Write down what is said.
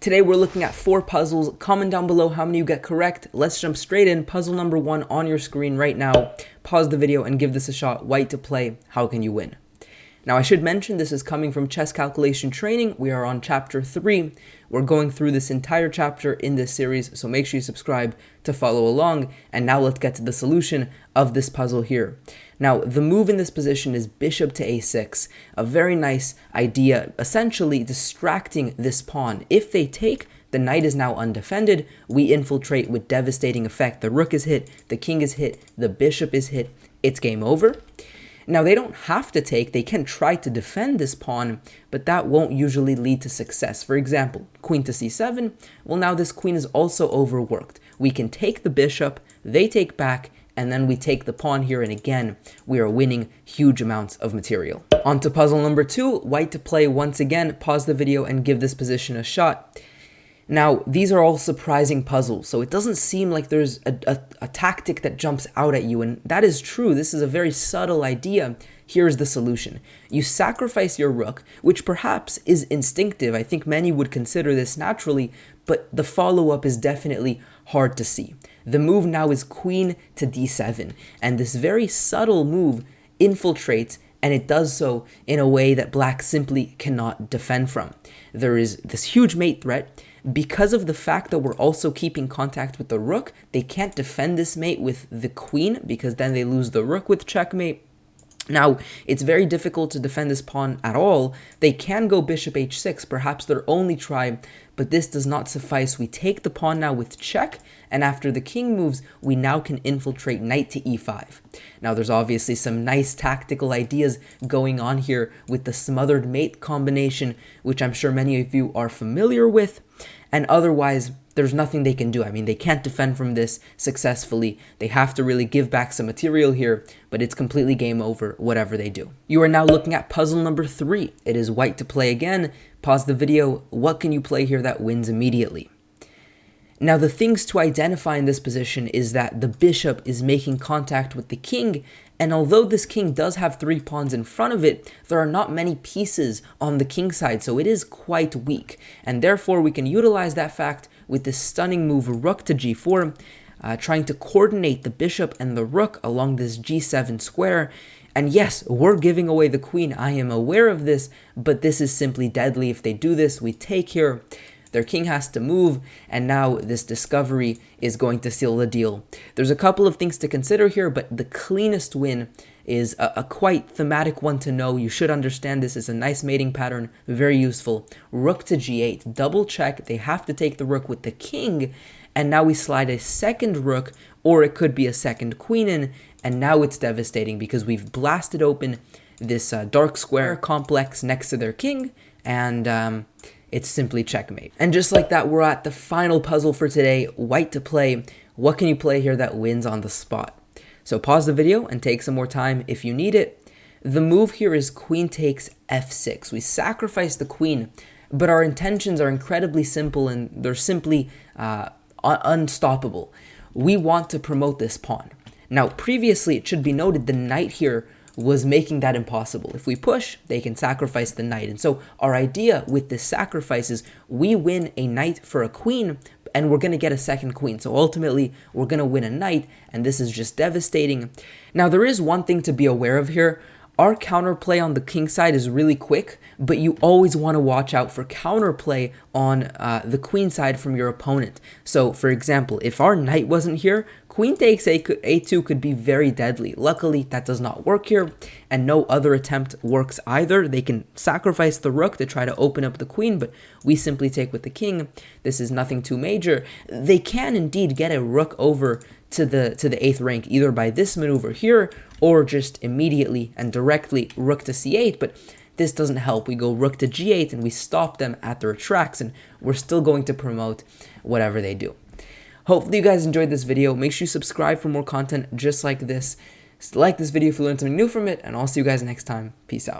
Today we're looking at 4 puzzles. Comment down below how many you get correct. Let's jump straight in. Puzzle number 1 on your screen right now. Pause the video and give this a shot. White to play. How can you win? Now I should mention this is coming from Chess Calculation Training. We are on chapter 3. We're going through this entire chapter in this series, so make sure you subscribe to follow along. And now let's get to the solution of this puzzle here. Now the move in this position is bishop to a6, a very nice idea, essentially distracting this pawn. If they take, the knight is now undefended. We infiltrate with devastating effect. The rook is hit, the king is hit, the bishop is hit. It's game over. Now they don't have to take, they can try to defend this pawn, but that won't usually lead to success. For example, queen to c7, well now this queen is also overworked. We can take the bishop, they take back, and then we take the pawn here, and again, we are winning huge amounts of material. On to puzzle number 2, white to play once again. Pause the video and give this position a shot. Now, these are all surprising puzzles, so it doesn't seem like there's a tactic that jumps out at you, and that is true. This is a very subtle idea. Here's the solution. You sacrifice your rook, which perhaps is instinctive. I think many would consider this naturally, but the follow-up is definitely hard to see. The move now is queen to d7, and this very subtle move infiltrates, and it does so in a way that black simply cannot defend from. There is this huge mate threat. Because of the fact that we're also keeping contact with the rook, they can't defend this mate with the queen because then they lose the rook with checkmate. Now, it's very difficult to defend this pawn at all. They can go bishop h6, perhaps their only try, but this does not suffice. We take the pawn now with check, and after the king moves, we now can infiltrate knight to e5. Now, there's obviously some nice tactical ideas going on here with the smothered mate combination, which I'm sure many of you are familiar with, and otherwise, there's nothing they can do. I mean, they can't defend from this successfully. They have to really give back some material here, but it's completely game over, whatever they do. You are now looking at puzzle number 3. It is white to play again. Pause the video. What can you play here that wins immediately? Now, the things to identify in this position is that the bishop is making contact with the king, and although this king does have 3 pawns in front of it, there are not many pieces on the king side, so it is quite weak, and therefore we can utilize that fact with this stunning move rook to g4, trying to coordinate the bishop and the rook along this g7 square. And yes, we're giving away the queen, I am aware of this, but this is simply deadly. If they do this, we take here. Their king has to move, and now this discovery is going to seal the deal. There's a couple of things to consider here, but the cleanest win is a quite thematic one to know. You should understand this is a nice mating pattern, very useful. Rook to g8, double check. They have to take the rook with the king, and now we slide a second rook, or it could be a second queen in, and now it's devastating because we've blasted open this dark square complex next to their king, and it's simply checkmate. And just like that, we're at the final puzzle for today, white to play. What can you play here that wins on the spot? So pause the video and take some more time if you need it. The move here is queen takes f6. We sacrifice the queen, but our intentions are incredibly simple and they're simply unstoppable. We want to promote this pawn. Now, previously, it should be noted the knight here was making that impossible. If we push, they can sacrifice the knight. And so our idea with this sacrifice is we win a knight for a queen, and we're going to get a second queen. So ultimately, we're going to win a knight, and this is just devastating. Now, there is one thing to be aware of here. Our counterplay on the king side is really quick, but you always want to watch out for counterplay on the queen side from your opponent. So, for example, if our knight wasn't here, queen takes a2 could be very deadly. Luckily, that does not work here, and no other attempt works either. They can sacrifice the rook to try to open up the queen, but we simply take with the king. This is nothing too major. They can indeed get a rook over to the 8th rank, either by this maneuver here, or just immediately and directly rook to c8, but this doesn't help. We go rook to g8 and we stop them at their tracks, and we're still going to promote whatever they do. Hopefully you guys enjoyed this video. Make sure you subscribe for more content just like this. Like this video if you learned something new from it, and I'll see you guys next time. Peace out.